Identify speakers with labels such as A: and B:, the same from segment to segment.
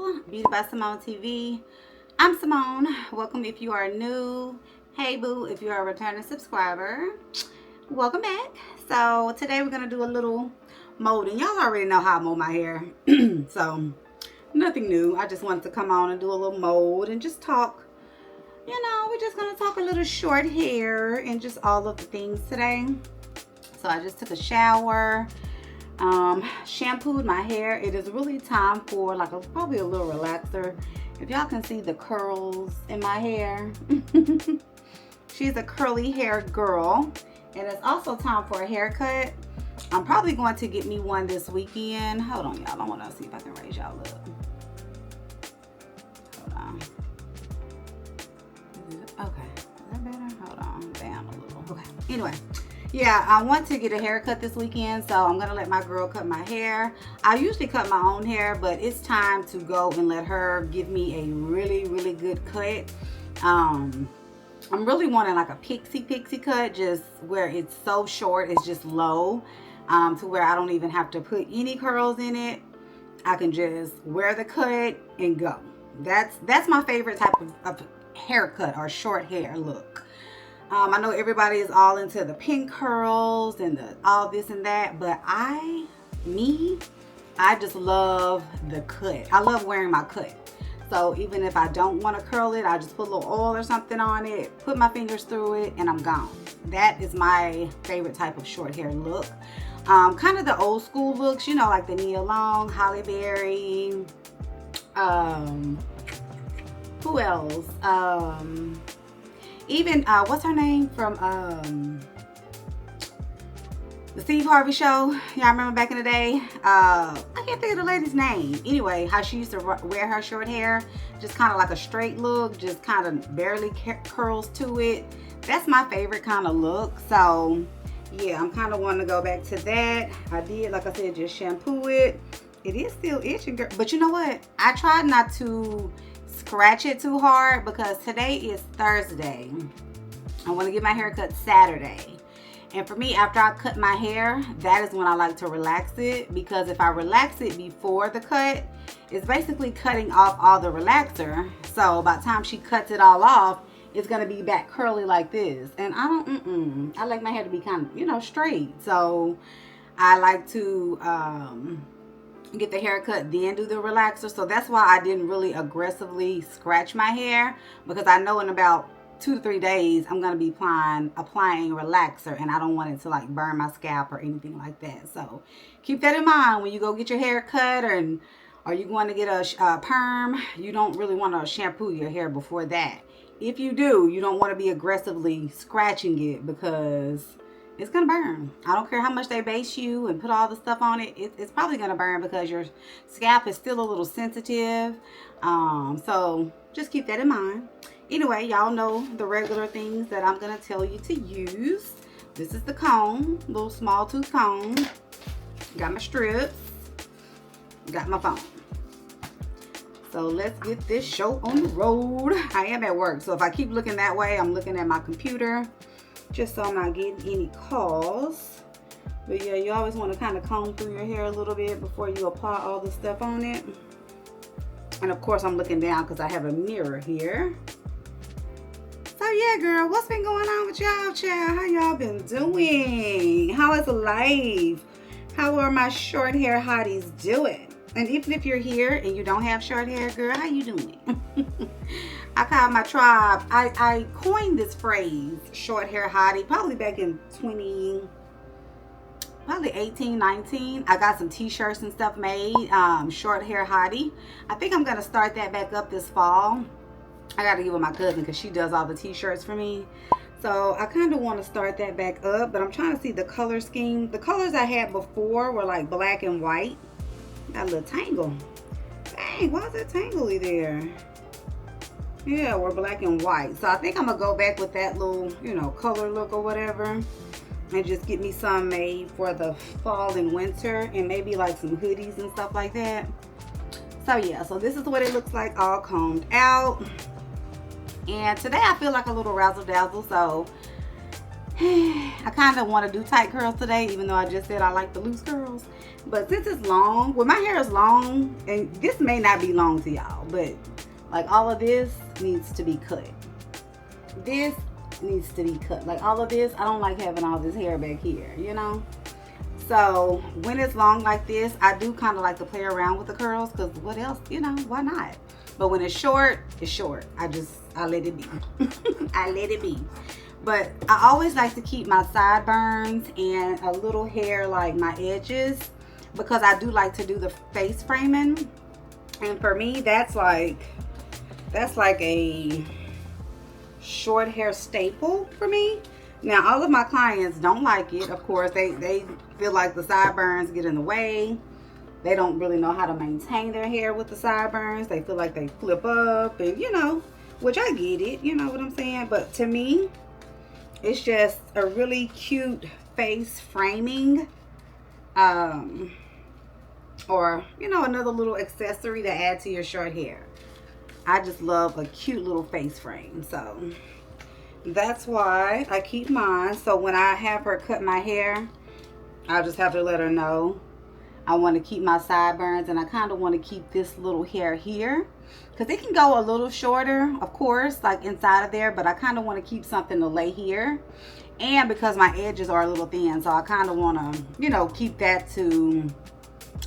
A: Hello, Beauty by Simone TV. I'm Simone. Welcome if you are new. Hey boo, if you are a returning subscriber, welcome back. So today we're gonna do a little molding. Y'all already know how I mold my hair. So nothing new. I just wanted to come on and do a little mold and just talk. You know, we're just gonna talk a little short hair and just all of the things today. So I just took a shower. Shampooed my hair. It is really time for like probably a little relaxer. If y'all can see the curls in my hair. She's a curly hair girl, and it's also time for a haircut. I'm probably going to get me one this weekend. Hold on, y'all. I want to see if I can raise y'all up. Hold on. Okay, is that better? Hold on, down a little. Okay, anyway. Yeah, I want to get a haircut this weekend, so I'm going to let my girl cut my hair. I usually cut my own hair, but it's time to go and let her give me a really, really good cut. I'm really wanting like a pixie cut, just where it's so short, it's just low, to where I don't even have to put any curls in it. I can just wear the cut and go. That's my favorite type of haircut, or short hair look. I know everybody is all into the pink curls and all this and that, but I just love the cut. I love wearing my cut. So even if I don't want to curl it, I just put a little oil or something on it, put my fingers through it, and I'm gone. That is my favorite type of short hair look. Kind of the old school looks, you know, like the Nia Long, Halle Berry, who else? Even, what's her name from the Steve Harvey show? Y'all remember back in the day? I can't think of the lady's name. Anyway, how she used to wear her short hair. Just kind of like a straight look. Just kind of barely curls to it. That's my favorite kind of look. So, yeah, I'm kind of wanting to go back to that. I did, like I said, just shampoo it. It is still itching, girl. But you know what? I tried not to scratch it too hard because today is Thursday. I want to get my hair cut Saturday. And for me, after I cut my hair, that is when I like to relax it, because if I relax it before the cut, it's basically cutting off all the relaxer. So by the time she cuts it all off, it's going to be back curly like this. And I don't, I like my hair to be kind of, you know, straight. So I like to get the haircut, then do the relaxer. So that's why I didn't really aggressively scratch my hair, because I know in about 2 to 3 days I'm going to be applying relaxer, and I don't want it to like burn my scalp or anything like that. So keep that in mind when you go get your hair cut, or you going to get a perm. You don't really want to shampoo your hair before that. If you do, you don't want to be aggressively scratching it, because it's gonna burn. I don't care how much they base you and put all the stuff on it. It's probably gonna burn because your scalp is still a little sensitive. So just keep that in mind. Anyway, y'all know the regular things that I'm gonna tell you to use. This is the comb, little small tooth comb. Got my strips. Got my phone. So let's get this show on the road. I am at work, so if I keep looking that way, I'm looking at my computer, just so I'm not getting any calls. But yeah, you always want to kind of comb through your hair a little bit before you apply all the stuff on it. And of course I'm looking down because I have a mirror here. So yeah, girl, what's been going on with y'all, child? How y'all been doing? How is life? How are my short hair hotties doing? And even if you're here and you don't have short hair, girl, how you doing? I call my tribe. I coined this phrase, short hair hottie, probably back in 18, 19. I got some t-shirts and stuff made, short hair hottie. I think I'm going to start that back up this fall. I got to give it my cousin because she does all the t-shirts for me. So I kind of want to start that back up, but I'm trying to see the color scheme. The colors I had before were like black and white. Got a little tangle. Dang, why is it tangly there? Yeah, we're black and white. So I think I'm gonna go back with that little, you know, color look or whatever, and just get me some made for the fall and winter, and maybe like some hoodies and stuff like that. So yeah, so this is what it looks like all combed out. And today I feel like a little razzle dazzle, so I kind of want to do tight curls today, even though I just said I like the loose curls. But since it's long, well, my hair is long, and this may not be long to y'all, but like all of this needs to be cut. This needs to be cut. Like all of this, I don't like having all this hair back here, you know? So when it's long like this, I do kind of like to play around with the curls, because what else, you know, why not? But when it's short, it's short. I let it be. I let it be. But I always like to keep my sideburns and a little hair like my edges, because I do like to do the face framing. And for me, that's like a short hair staple for me. Now, all of my clients don't like it. Of course, they feel like the sideburns get in the way. They don't really know how to maintain their hair with the sideburns. They feel like they flip up, and you know, which I get it, you know what I'm saying? But to me, it's just a really cute face framing, or, you know, another little accessory to add to your short hair. I just love a cute little face frame. So that's why I keep mine. So when I have her cut my hair, I'll just have to let her know I want to keep my sideburns, and I kind of want to keep this little hair here, because it can go a little shorter, of course, like inside of there, but I kind of want to keep something to lay here. And because my edges are a little thin, so I kind of want to, you know, keep that to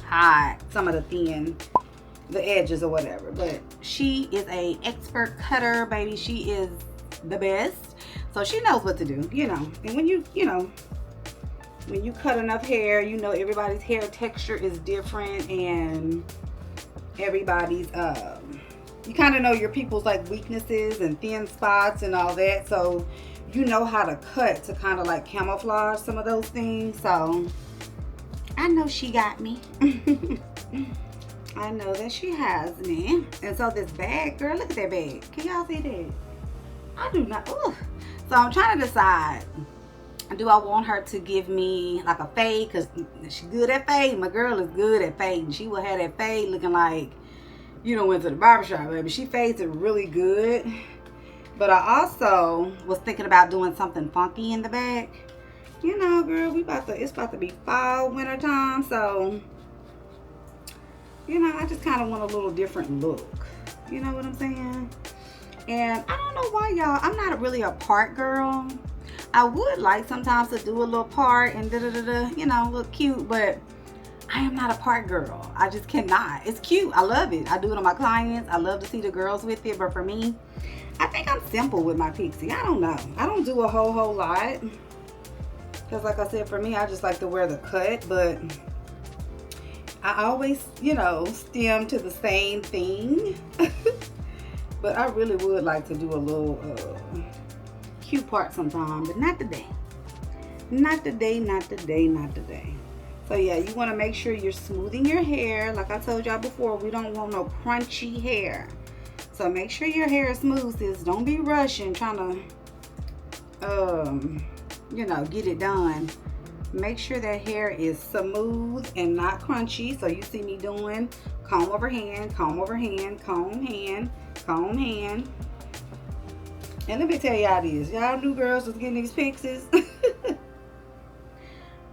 A: hide some of the edges or whatever. But she is a expert cutter, baby. She is the best, so she knows what to do, you know. And when you know, when you cut enough hair, you know, everybody's hair texture is different, and everybody's you kind of know your people's like weaknesses and thin spots and all that, so you know how to cut to kind of like camouflage some of those things. So I know she got me. I know that she has me. And so this bag, girl, look at that bag. Can y'all see that? I do not. Ooh. So I'm trying to decide, do I want her to give me like a fade? Because she's good at fade. My girl is good at fading. She will have that fade looking like, you know, went to the barbershop, baby. She fades it really good. But I also was thinking about doing something funky in the back. You know, girl, it's about to be fall, winter time. So, you know, I just kind of want a little different look. You know what I'm saying? And I don't know why, y'all, I'm not really a part girl. I would like sometimes to do a little part and you know, look cute, but I am not a part girl. I just cannot. It's cute. I love it. I do it on my clients. I love to see the girls with it, but for me, I think I'm simple with my pixie. I don't know. I don't do a whole lot. Because like I said, for me, I just like to wear the cut, but I always, you know, stem to the same thing. But I really would like to do a little cute part sometime, but not today. Not today, not today, not today. So yeah, you want to make sure you're smoothing your hair. Like I told y'all before, we don't want no crunchy hair. So make sure your hair is smooth, sis. Don't be rushing trying to, you know, get it done. Make sure that hair is smooth and not crunchy. So you see me doing comb over hand, comb over hand, comb hand, comb hand. And let me tell y'all this. Y'all new girls was getting these pixies.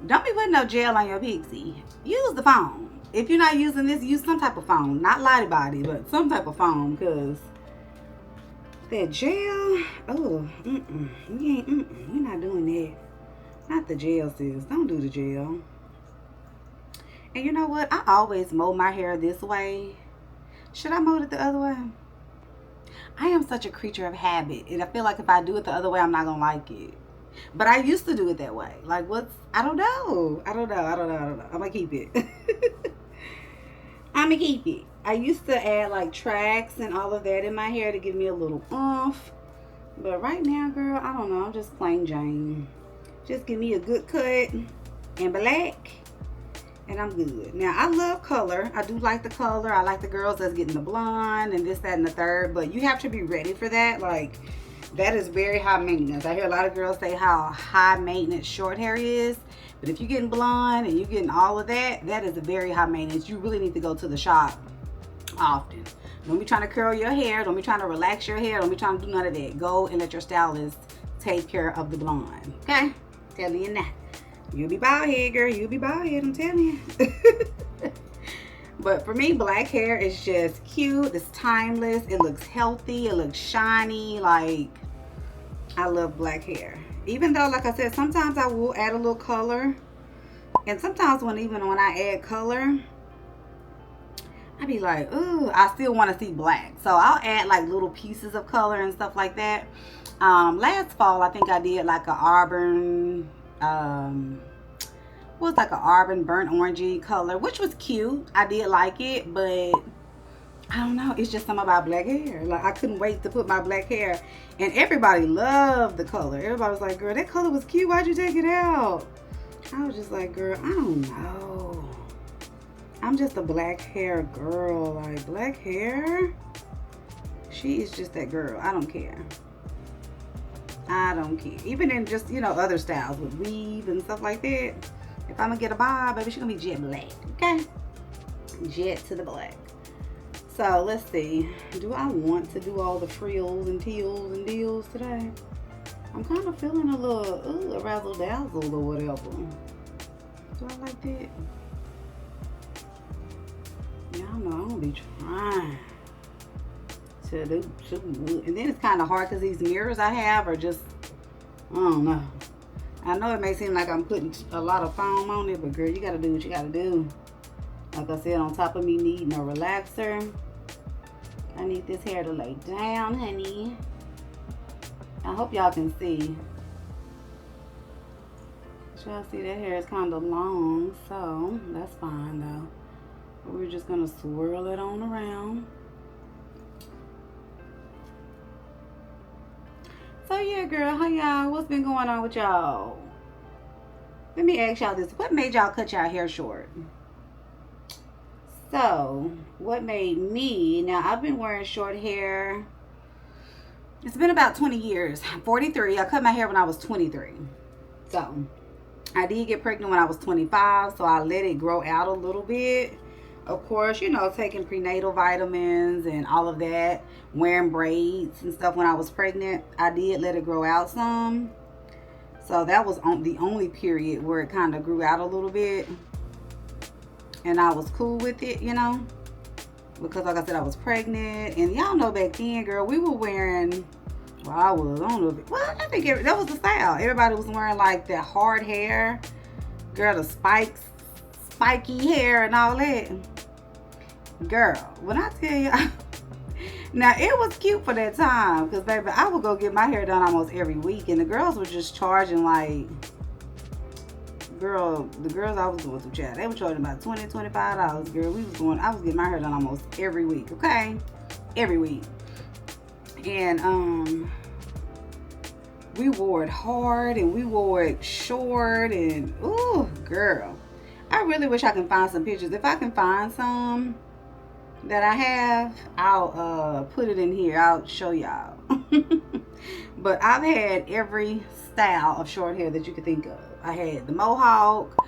A: Don't be putting no gel on your pixie. Use the foam. If you're not using this, use some type of foam. Not Lottie Body, but some type of foam, because that gel, oh, we're not doing that. Not the gel, sis. Don't do the gel. And you know what? I always mow my hair this way. Should I mow it the other way? I am such a creature of habit, and I feel like if I do it the other way, I'm not gonna like it. But I used to do it that way. Like, I don't know. I'm gonna keep it. I'm gonna keep it. I used to add like tracks and all of that in my hair to give me a little oomph. But right now, girl, I don't know. I'm just plain Jane. Just give me a good cut and black, and I'm good. Now, I love color. I do like the color. I like the girls that's getting the blonde and this, that, and the third. But you have to be ready for that. Like, that is very high maintenance. I hear a lot of girls say how high maintenance short hair is. But if you're getting blonde and you're getting all of that, that is a very high maintenance. You really need to go to the shop often. Don't be trying to curl your hair. Don't be trying to relax your hair. Don't be trying to do none of that. Go and let your stylist take care of the blonde. Okay? Telling you now. You'll be bald head, girl. You'll be bald head, I'm telling you. But for me, black hair is just cute. It's timeless. It looks healthy. It looks shiny. Like, I love black hair. Even though, like I said, sometimes I will add a little color. And sometimes even when I add color, I be like, ooh, I still want to see black. So I'll add like little pieces of color and stuff like that. Last fall, I think I did like a auburn, like an auburn burnt orangey color, which was cute. I did like it, but I don't know. It's just something about black hair. Like, I couldn't wait to put my black hair. And everybody loved the color. Everybody was like, girl, that color was cute. Why'd you take it out? I was just like, girl, I don't know. I'm just a black hair girl. Like, black hair, she is just that girl. I don't care. I don't care. Even in just, you know, other styles with weave and stuff like that. If I'm gonna get a bob, baby, she's gonna be jet black. Okay? Jet to the black. So let's see. Do I want to do all the frills and teals and deals today? I'm kind of feeling a little a razzle dazzle or whatever. Do I like that? Yeah, I know. I'm gonna be trying to do. And then it's kind of hard because these mirrors I have are just, I don't know. I know it may seem like I'm putting a lot of foam on it, but girl, you gotta do what you gotta do. Like I said, on top of me needing a relaxer, I need this hair to lay down, honey. I hope y'all can see. Y'all see that hair is kind of long, so that's fine though. We're just gonna swirl it on around. So yeah, girl, how y'all? What's been going on with y'all? Let me ask y'all this. What made y'all cut y'all hair short? So, what made me? Now, I've been wearing short hair. It's been about 20 years. I'm 43. I cut my hair when I was 23. So, I did get pregnant when I was 25. So, I let it grow out a little bit. Of course, you know, taking prenatal vitamins and all of that. Wearing braids and stuff when I was pregnant. I did let it grow out some. So, that was the only period where it kind of grew out a little bit. And I was cool with it, you know. Because like I said, I was pregnant. And y'all know back then, girl, we were wearing... Well, I was. I don't know if it... Well, I think that was the style. Everybody was wearing like that hard hair. Girl, the spiky hair and all that. Girl, when I tell you... Now, it was cute for that time. Because, baby, I would go get my hair done almost every week. And the girls were just charging like... Girl, the girls I was going through, child, they were charging about $20, $25. Girl, I was getting my hair done almost every week, okay? Every week. And we wore it hard and we wore it short and ooh, girl. I really wish I can find some pictures. If I can find some that I have, I'll put it in here. I'll show y'all. But I've had every style of short hair that you could think of. I had the mohawk,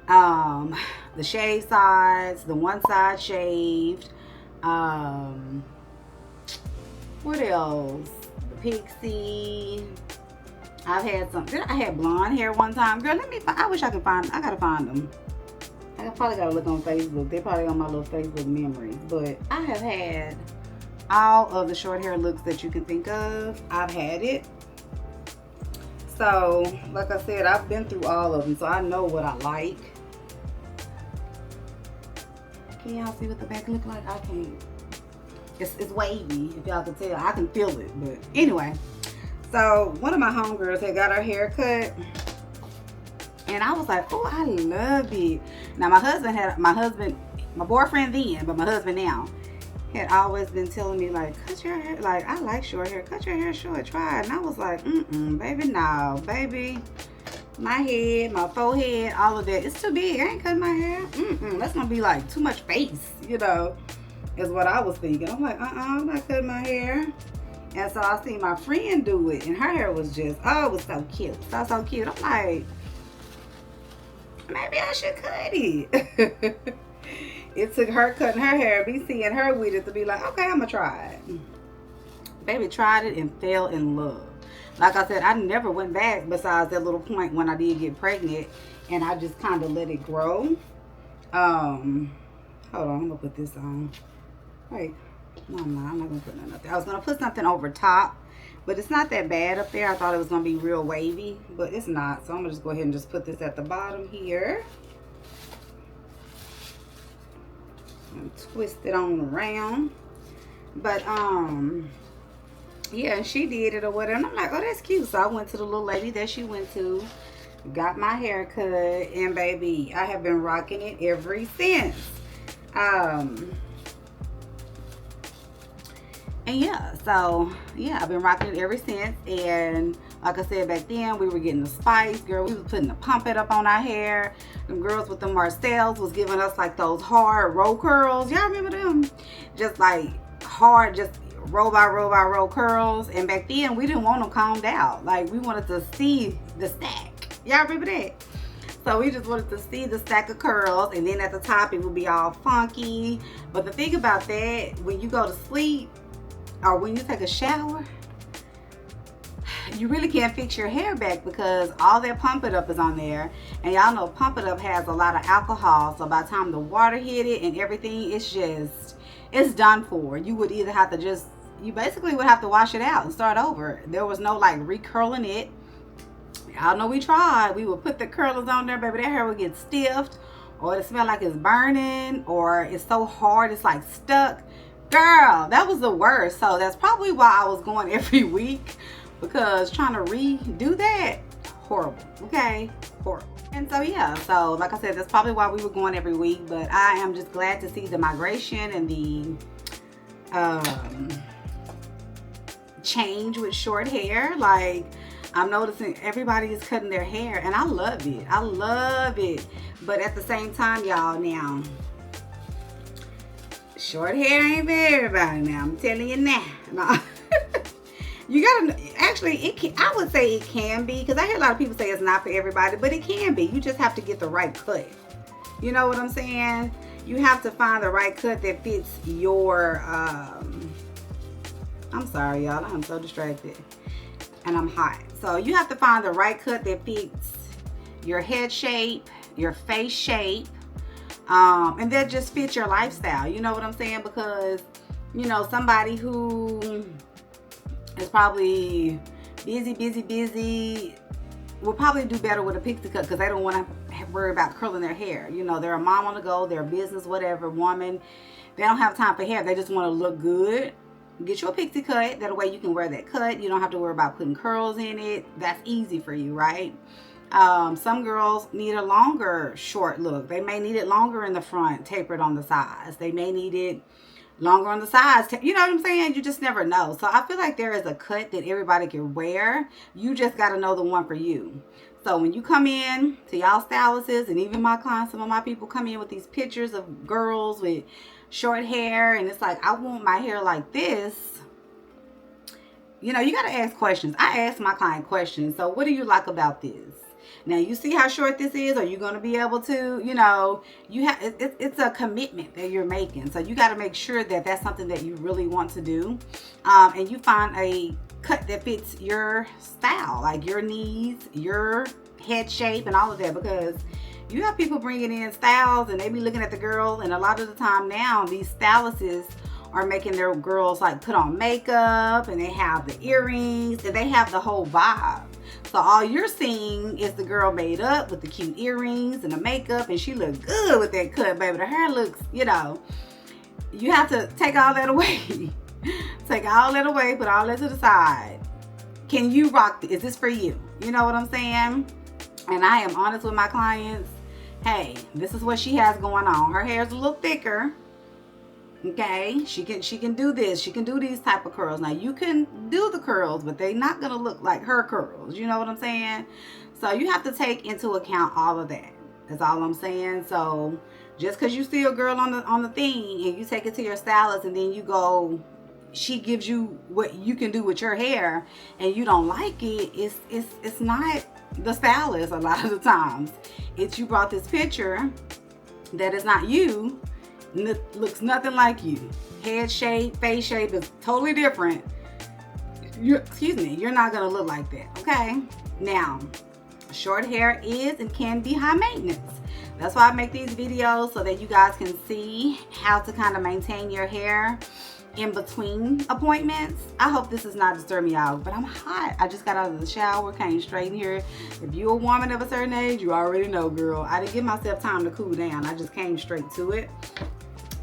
A: the shave sides, the one side shaved, what else? The pixie. I've had some. I had blonde hair one time. Girl, I wish I could find. I gotta find them. I probably gotta look on Facebook. They're probably on my little Facebook memories. But I have had all of the short hair looks that you can think of. I've had it. So, like I said, I've been through all of them, so I know what I like. Can y'all see what the back look like? I can't. It's wavy, if y'all can tell. I can feel it, but anyway. So, one of my homegirls had got her hair cut, and I was like, oh, I love it. Now, my boyfriend then, but my husband now, had always been telling me, like, cut your hair, like, I like short hair, cut your hair short, try it. And I was like, baby, no, baby. My head, my forehead, all of that, it's too big. I ain't cutting my hair. That's gonna be like too much face, you know, is what I was thinking. I'm like, I'm not cutting my hair. And so I seen my friend do it, and her hair was just, oh, it was so cute. So cute. I'm like, maybe I should cut it. It took her cutting her hair, me seeing her with it, to be like, okay, I'm gonna try it. Baby tried it and fell in love. like I said, I never went back besides that little point when I did get pregnant, and I just kind of let it grow. Hold on, I'm gonna put this on. Wait, no, I'm not gonna put nothing up there. I was gonna put something over top, but it's not that bad up there. I thought it was gonna be real wavy, but it's not. So I'm gonna just go ahead and just put this at the bottom here. And twist it on around. But yeah, and she did it or whatever, and I'm like, oh, that's cute. So I went to the little lady that she went to, got my hair cut, and baby, I have been rocking it ever since. And yeah, so yeah, I've been rocking it ever since. And like I said, back then we were getting the spice, girl. We was putting the pump it up on our hair. Them girls with the Marcells was giving us like those hard roll curls. Y'all remember them? Just like hard, just row by row by row curls. And back then we didn't want them combed out. Like we wanted to see the stack. Y'all remember that? So we just wanted to see the stack of curls, and then at the top it would be all funky. But the thing about that, when you go to sleep or when you take a shower, you really can't fix your hair back because all that Pump It Up is on there. And y'all know Pump It Up has a lot of alcohol, so by the time the water hit it and everything, it's done for. You would either have to you basically would have to wash it out and start over. There was no like recurling it. Y'all know we tried. We would put the curlers on there, baby. That hair would get stiffed, or it smell like it's burning, or it's so hard it's like stuck. Girl, that was the worst. So that's probably why I was going every week, because trying to redo that, horrible. Okay, horrible. And so yeah, so like I said, that's probably why we were going every week. But I am just glad to see the migration and the change with short hair. Like, I'm noticing everybody is cutting their hair, and I love it. I love it. But at the same time, y'all, now, short hair ain't for everybody now. I'm telling you now. No. You gotta, actually, I would say it can be, because I hear a lot of people say it's not for everybody, but it can be. You just have to get the right cut. You know what I'm saying? You have to find the right cut that fits your, I'm sorry, y'all. I'm so distracted. And I'm hot. So you have to find the right cut that fits your head shape, your face shape, and that just fits your lifestyle. You know what I'm saying? Because, you know, somebody who is probably busy will probably do better with a pixie cut, because they don't want to worry about curling their hair. You know, they're a mom on the go, they're a business, whatever, woman. They don't have time for hair. They just want to look good. Get you a pixie cut. That way you can wear that cut. You don't have to worry about putting curls in it. That's easy for you, right? Some girls need a longer short look. They may need it longer in the front, tapered on the sides. They may need it longer on the sides. You know what I'm saying? You just never know. So I feel like there is a cut that everybody can wear. You just got to know the one for you. So when you come in to y'all stylists, and even my clients, some of my people come in with these pictures of girls with short hair, and it's like, I want my hair like this. You know, you got to ask questions. I ask my client questions. So what do you like about this? Now, you see how short this is? Are you going to be able to, you know, you have, it's a commitment that you're making. So you got to make sure that that's something that you really want to do. And you find a cut that fits your style, like your needs, your head shape, and all of that. Because you have people bringing in styles, and they be looking at the girl, and a lot of the time now, these stylists are making their girls like put on makeup, and they have the earrings, and they have the whole vibe. So all you're seeing is the girl made up with the cute earrings and the makeup, and she looks good with that cut, baby. The hair looks, you know, you have to take all that away. Take all that away, put all that to the side. Can you rock this? Is this for you? You know what I'm saying? And I am honest with my clients. Hey, this is what she has going on. Her hair's a little thicker. Okay, she can do this. She can do these type of curls. Now you can do the curls, but they're not gonna look like her curls. You know what I'm saying? So you have to take into account all of that. That's all I'm saying. So just because you see a girl on the thing, and you take it to your stylist, and then you go, she gives you what you can do with your hair, and you don't like it, it's not the stylist a lot of the times. It's you brought this picture that is not you. Looks nothing like you. Head shape, face shape is totally different. you're not gonna look like that, okay? Now, short hair is and can be high maintenance. That's why I make these videos, so that you guys can see how to kind of maintain your hair in between appointments. I hope this is not disturbing y'all, but I'm hot. I just got out of the shower, came straight in here. If you're a woman of a certain age, you already know, girl. I didn't give myself time to cool down. I just came straight to it.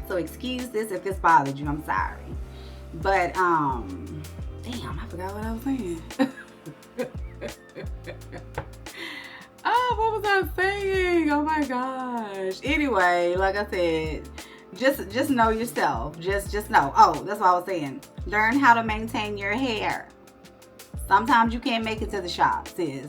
A: So excuse this if this bothered you, I'm sorry. But, damn, I forgot what I was saying. Oh, what was I saying? Oh my gosh. Anyway, like I said, just know yourself. Just know. Oh, that's what I was saying. Learn how to maintain your hair. Sometimes you can't make it to the shop, sis.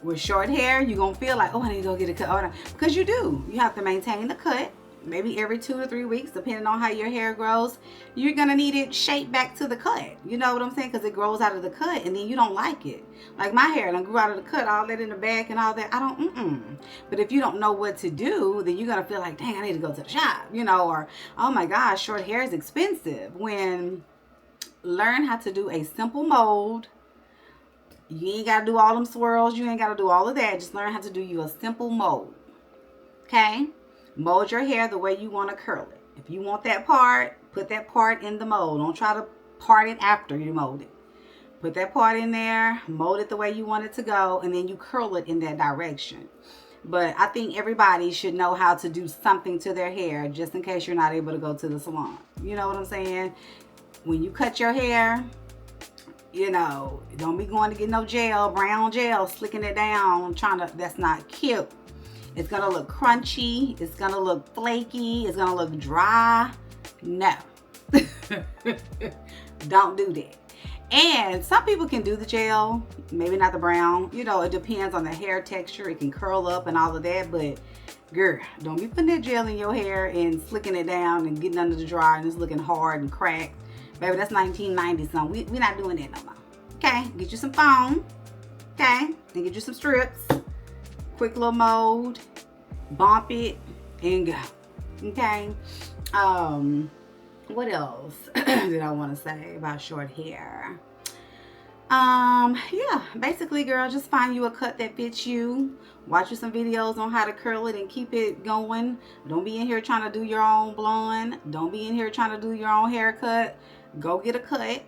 A: With short hair, you're going to feel like, oh, I need to go get a cut. Oh, because you do. You have to maintain the cut. Maybe every 2 to 3 weeks, depending on how your hair grows, you're going to need it shaped back to the cut. You know what I'm saying? Because it grows out of the cut and then you don't like it. Like my hair done grew out of the cut, all that in the back and all that. I don't, But if you don't know what to do, then you're going to feel like, dang, I need to go to the shop, you know, or, oh my gosh, short hair is expensive. When learn how to do a simple mold. You ain't got to do all them swirls. You ain't got to do all of that. Just learn how to do you a simple mold. Okay? Mold your hair the way you want to curl it. If you want that part, put that part in the mold. Don't try to part it after you mold it. Put that part in there, mold it the way you want it to go, and then you curl it in that direction. But I think everybody should know how to do something to their hair, just in case you're not able to go to the salon. You know what I'm saying? When you cut your hair, you know, don't be going to get no gel, brown gel, slicking it down, that's not cute. It's going to look crunchy. It's going to look flaky. It's going to look dry. No. Don't do that. And some people can do the gel. Maybe not the brown. You know, it depends on the hair texture. It can curl up and all of that. But, girl, don't be putting that gel in your hair and slicking it down and getting under the dryer and it's looking hard and cracked. Baby, that's 1990 something. We're not doing that no more. Okay? Get you some foam. Okay? And get you some strips. Quick little mold, bump it, and go. Okay. What else did I want to say about short hair? Yeah, basically, girl, just find you a cut that fits you. Watch you some videos on how to curl it and keep it going. Don't be in here trying to do your own blonde. Don't be in here trying to do your own haircut. Go get a cut.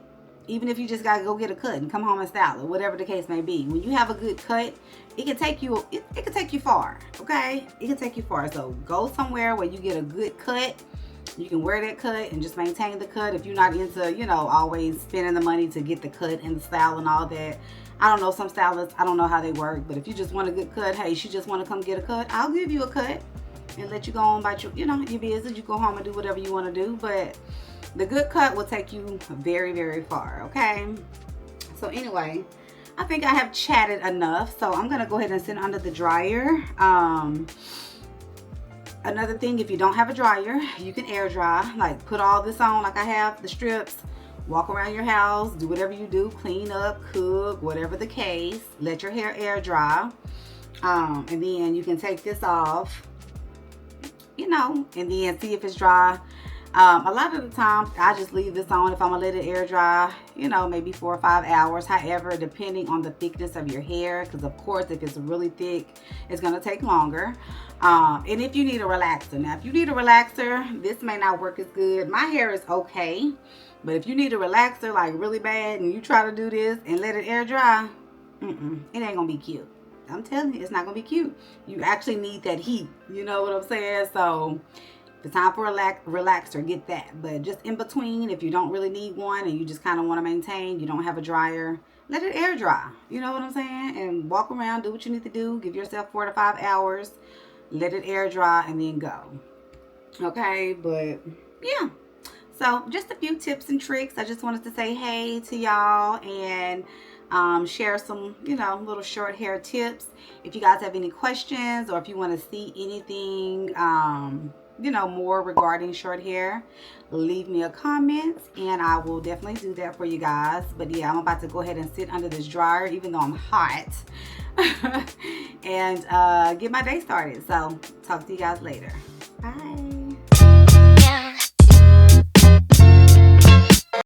A: Even if you just gotta go get a cut and come home and style it, whatever the case may be. When you have a good cut, it can take you it can take you far, okay? It can take you far. So go somewhere where you get a good cut. You can wear that cut and just maintain the cut. If you're not into, you know, always spending the money to get the cut and the style and all that. I don't know, some stylists, I don't know how they work, but if you just want a good cut, hey, she just want to come get a cut, I'll give you a cut and let you go on about your, you know, your business. You go home and do whatever you want to do, but the good cut will take you very, very far, okay? So anyway, I think I have chatted enough. So I'm going to go ahead and sit under the dryer. Another thing, if you don't have a dryer, you can air dry. Like put all this on like I have, the strips. Walk around your house, do whatever you do, clean up, cook, whatever the case. Let your hair air dry. And then you can take this off, you know, and then see if it's dry. A lot of the times I just leave this on if I'm gonna let it air dry, you know, maybe 4 or 5 hours. However, depending on the thickness of your hair, because of course if it's really thick, it's gonna take longer. And if you need a relaxer, now if you need a relaxer, this may not work as good. My hair is okay, but if you need a relaxer like really bad and you try to do this and let it air dry, it ain't gonna be cute. I'm telling you, it's not gonna be cute. You actually need that heat, you know what I'm saying? So the time for a relaxer, get that. But just in between, if you don't really need one and you just kind of want to maintain, you don't have a dryer, let it air dry. You know what I'm saying? And walk around, do what you need to do. Give yourself 4 to 5 hours. Let it air dry and then go. Okay, but yeah. So just a few tips and tricks. I just wanted to say hey to y'all and share some, you know, little short hair tips. If you guys have any questions or if you want to see anything, you know, more regarding short hair, leave me a comment and I will definitely do that for you guys. But yeah, I'm about to go ahead and sit under this dryer even though I'm hot and get my day started. So talk to you guys later. Bye.